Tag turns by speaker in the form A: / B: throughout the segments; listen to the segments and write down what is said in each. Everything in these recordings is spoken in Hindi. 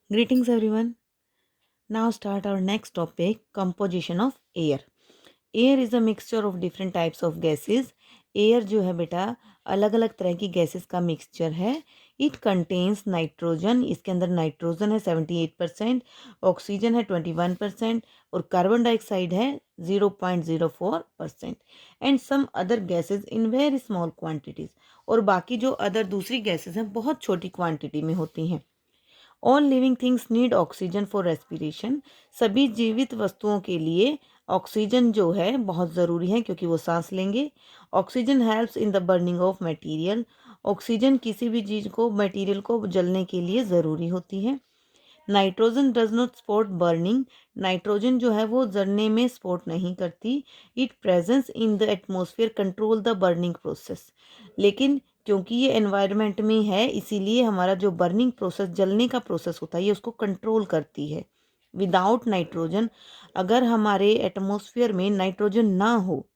A: Greetings everyone. Now start our next topic, composition of air. Air is a mixture of different types of gases. Air जो है बेटा अलग अलग तरह की गैसेस का मिक्सचर है. इट कंटेन्स नाइट्रोजन, इसके अंदर नाइट्रोजन है 78%, ऑक्सीजन है 21% और कार्बन डाइऑक्साइड है 0.04% and some other gases in very small quantities. और बाकी जो अदर दूसरी गैसेस हैं बहुत छोटी क्वांटिटी में होती हैं. All living things need oxygen for respiration. सभी जीवित वस्तुओं के लिए ऑक्सीजन जो है बहुत ज़रूरी है क्योंकि वो सांस लेंगे. Oxygen helps in the burning of material. Oxygen किसी भी चीज़ को मटेरियल को जलने के लिए ज़रूरी होती है. Nitrogen does not support burning. Nitrogen जो है वो जलने में सपोर्ट नहीं करती. It presence in the atmosphere control the burning process. लेकिन क्योंकि ये एनवायरनमेंट में है इसीलिए हमारा जो बर्निंग प्रोसेस जलने का प्रोसेस होता है ये उसको कंट्रोल करती है. विदाउट नाइट्रोजन, अगर हमारे एटमॉस्फेयर में नाइट्रोजन ना हो,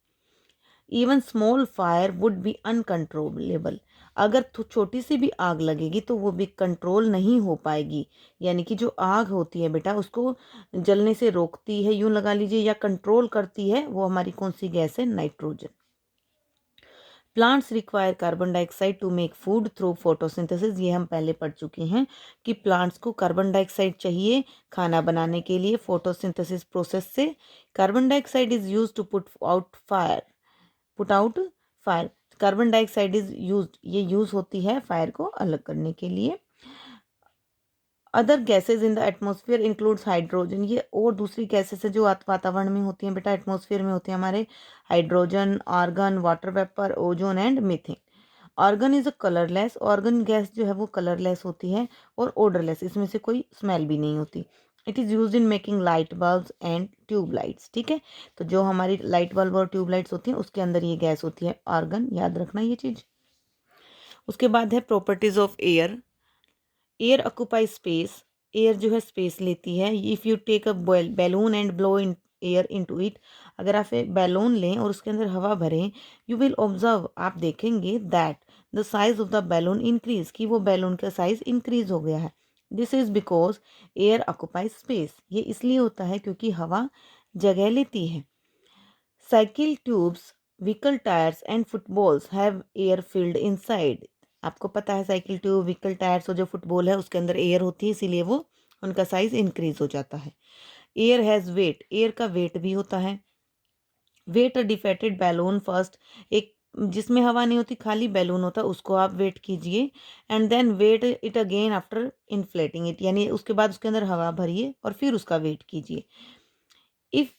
A: even small fire would be uncontrollable. अगर छोटी सी भी आग लगेगी तो वो भी कंट्रोल नहीं हो पाएगी. यानी कि जो आग होती है बेटा उसको जलने से रोकती है, यूं लगा लीजिए, या कंट्रोल करती है, वो हमारी कौन सी गैस है? Nitrogen. Plants require carbon dioxide to make food through photosynthesis. ये हम पहले पढ़ चुके हैं कि प्लांट्स को कार्बन डाइऑक्साइड चाहिए खाना बनाने के लिए फोटोसिंथेसिस प्रोसेस से. Carbon dioxide is use to put out fire. Carbon dioxide is use, ये यूज होती है फायर को अलग करने के लिए. Other gases in the atmosphere includes hydrogen. ये और दूसरी गैसेस है जो वातावरण में होती हैं बेटा, एटमॉस्फेयर में होती हैं हमारे. Hydrogen, argon, water vapour, ozone and methane. Argon is a colourless. Argon gas जो है वो कलरलेस होती है और ओडरलेस, इसमें से कोई स्मेल भी नहीं होती. It is use in making light bulb and tube lights. ठीक है, तो जो हमारी लाइट बल्ब और ट्यूब लाइट्स होती हैं उसके अंदर ये गैस होती है आर्गन. याद रखना ये चीज़. उसके बाद है properties of air. Air occupy space. Air जो है स्पेस लेती है. If you take a balloon and blow in air into it. अगर आप एक बैलून लें और उसके अंदर हवा भरें, यू विल ऑब्जर्व, आप देखेंगे that the size of the balloon increase, कि वो बैलून का साइज इंक्रीज हो गया है. This is because air occupy space. ये इसलिए होता है क्योंकि हवा जगह लेती है. Cycle tubes, vehicle tyres and footballs have air field inside. आपको पता है साइकिल ट्यूब, व्हीकल टायर्स और जो फुटबॉल है उसके अंदर एयर होती है, इसीलिए वो उनका साइज इंक्रीज हो जाता है. Air has weight. एयर का वेट भी होता है. Weight a deflated balloon first. एक जिसमें हवा नहीं होती, खाली बैलून होता है, उसको आप वेट कीजिए. And then weight it again after inflating it. यानी उसके बाद उसके अंदर हवा भरिए और फिर उसका वेट कीजिए. If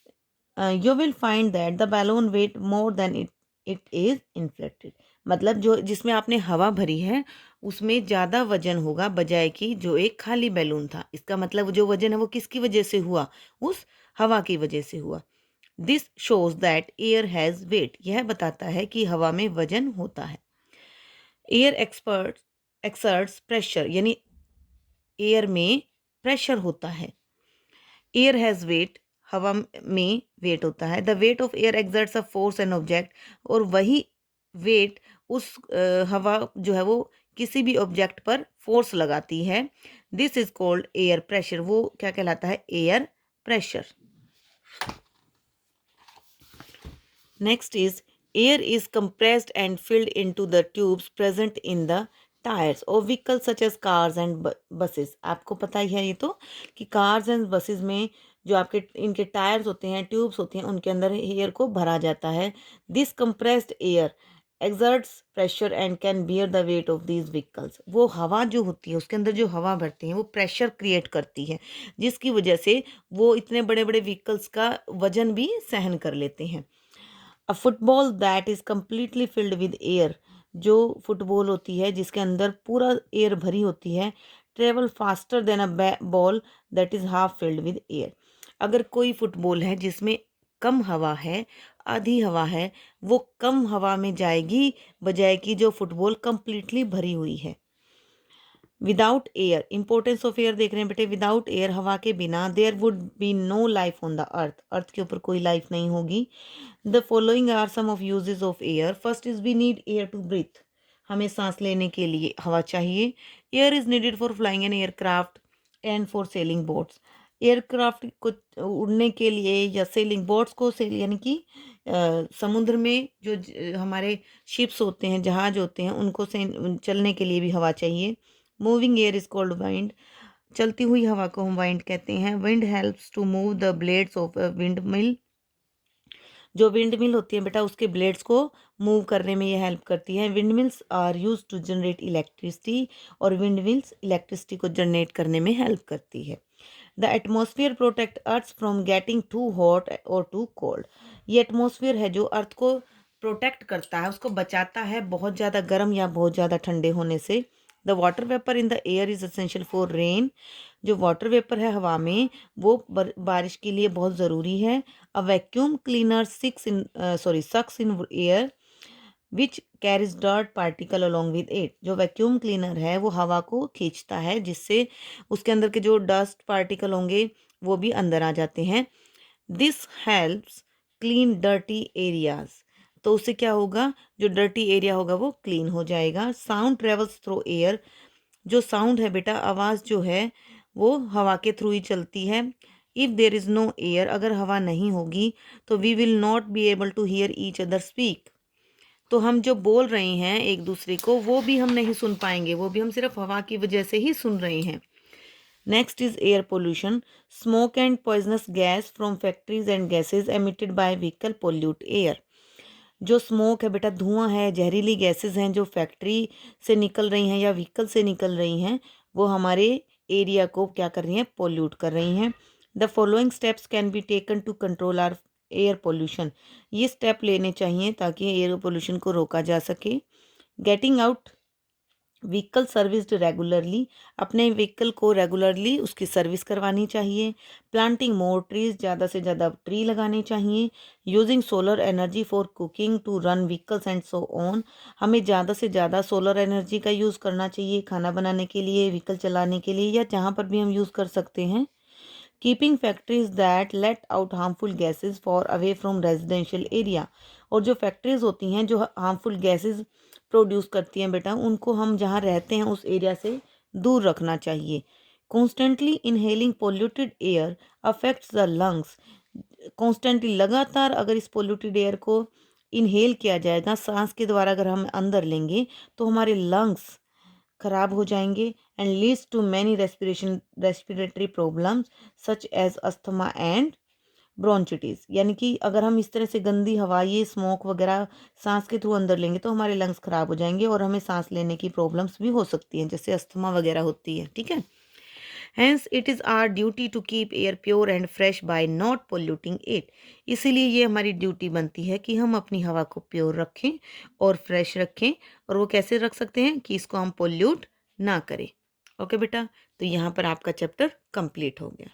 A: you will find that the balloon weight more than it is inflated. मतलब जो जिसमें आपने हवा भरी है उसमें ज़्यादा वजन होगा बजाय कि जो एक खाली बैलून था. इसका मतलब जो वजन है वो किसकी वजह से हुआ? उस हवा की वजह से हुआ. This shows that air has wait. यह बताता है कि हवा में वजन होता है. Air expert exerts pressure. यानी एयर में प्रेशर होता है. Air has wait. हवा में वेट होता है. The weight of air exerts a force an object. और वही वेट उस हवा जो है वो किसी भी ऑब्जेक्ट पर फोर्स लगाती है. This is called air pressure. वो क्या कहलाता है? Air pressure. Next is air is compressed and filled into the tubes present in the tyres और vehicle such as cars and buses. आपको पता ही है ये तो कि कार्स एंड बसेस में जो आपके इनके टायर्स होते हैं, ट्यूब्स होती हैं, उनके अंदर एयर को भरा जाता है. This compressed air exerts pressure and can bear the weight of these vehicles. वो हवा जो होती है उसके अंदर जो हवा भरती है वो प्रेशर क्रिएट करती है जिसकी वजह से वो इतने बड़े बड़े व्हीकल्स का वजन भी सहन कर लेते हैं. अ football that is completely filled with air. जो फुटबॉल होती है जिसके अंदर पूरा एयर भरी होती है, travel faster than a ball that is half filled with air. अगर कोई फुटबॉल है जिसमें कम हवा है, आधी हवा है, वो कम हवा में जाएगी बजाय कि जो फुटबॉल कंप्लीटली भरी हुई है. Without air, importance of air देख रहे हैं बेटे. विदाउट एयर, हवा के बिना, there would be no life on the earth. Earth के ऊपर कोई लाइफ नहीं होगी. The following are some of uses of air. First is we need air to breathe. हमें सांस लेने के लिए हवा चाहिए. Air is needed for flying an aircraft. And for sailing boats. Aircraft को उड़ने के लिए या सेलिंग बोट्स को सेल यानी कि समुद्र में जो हमारे शिप्स होते हैं, जहाज होते हैं, उनको से चलने के लिए भी हवा चाहिए। Moving air is called wind. चलती हुई हवा को हम वाइंड कहते हैं। Wind helps to move the blades of windmill. जो विंड मिल होती है बेटा, उसके ब्लेड्स को मूव करने में ये हेल्प करती है। Windmills are use to generate electricity, और विंड मिल्स इलेक्ट्रिसिटी को जनरेट करने में हेल्प करती है। The atmosphere protect earth from getting too hot और टू कोल्ड। ये एटमोसफियर है जो अर्थ को प्रोटेक्ट करता है, उसको बचाता है बहुत ज़्यादा गर्म या बहुत ज़्यादा ठंडे होने से। The water vapour in the air is essential for rain. जो वाटर वेपर है हवा में, वो बारिश के लिए बहुत ज़रूरी है। A vacuum cleaner sucks in air which carries dirt particle along with it. जो वैक्यूम क्लीनर है वो हवा को खींचता है, जिससे उसके अंदर के जो डस्ट पार्टिकल होंगे वो भी अंदर आ जाते हैं। This helps clean dirty areas. तो उससे क्या होगा, जो डर्टी एरिया होगा वो क्लीन हो जाएगा। Sound travels through air. जो साउंड है बेटा, आवाज़ जो है वो हवा के थ्रू ही चलती है। If there is no air, अगर हवा नहीं होगी तो we will not be able to hear each other speak. तो हम जो बोल रहे हैं एक दूसरे को, वो भी हम नहीं सुन पाएंगे, वो भी हम सिर्फ हवा की वजह से ही सुन रहे हैं। Next is air pollution. Smoke and poisonous gas from factories and gases emitted by vehicle pollute air. जो स्मोक है बेटा, धुआं है, जहरीली गैसेज हैं जो फैक्ट्री से निकल रही हैं या व्हीकल से निकल रही हैं, वो हमारे एरिया को क्या कर रही हैं, पोल्यूट कर रही हैं। The following steps can be taken to control our air pollution. ये स्टेप लेने चाहिए ताकि एयर पोल्यूशन को रोका जा सके। Getting out vehicle serviced regularly. अपने व्हीकल को रेगुलरली उसकी सर्विस करवानी चाहिए। प्लांटिंग मोर ट्रीज, ज़्यादा से ज़्यादा ट्री लगाने चाहिए। Using solar energy for cooking to run vehicles and so on. हमें ज़्यादा से ज़्यादा सोलर एनर्जी का यूज़ करना चाहिए खाना बनाने के लिए, व्हीकल चलाने के लिए, या जहाँ पर भी हम यूज़ कर सकते हैं। Keeping factories that let out harmful gases for away from residential area. और जो फैक्ट्रीज होती हैं जो हार्मफुल गैसेज प्रोड्यूस करती हैं बेटा, उनको हम जहाँ रहते हैं उस एरिया से दूर रखना चाहिए। Constantly inhaling polluted air affects the lungs. Constantly, लगातार अगर इस पोल्यूटेड एयर को इनहेल किया जाएगा, सांस के द्वारा अगर हम अंदर लेंगे, तो हमारे लंग्स खराब हो जाएंगे and leads to many respiratory problems such as asthma and bronchitis. यानी कि अगर हम इस तरह से गंदी हवा, ये स्मोक वगैरह सांस के थ्रू अंदर लेंगे तो हमारे लंग्स खराब हो जाएंगे और हमें सांस लेने की प्रॉब्लम्स भी हो सकती हैं, जैसे अस्थमा वगैरह होती है। ठीक है। Hence, it is our duty to keep air pure and fresh by not polluting it. इसीलिए ये हमारी ड्यूटी बनती है कि हम अपनी हवा को प्योर रखें और फ्रेश रखें। और वो कैसे रख सकते हैं कि इसको हम पोल्यूट ना करें। ओके बेटा, तो यहाँ पर आपका चैप्टर कंप्लीट हो गया।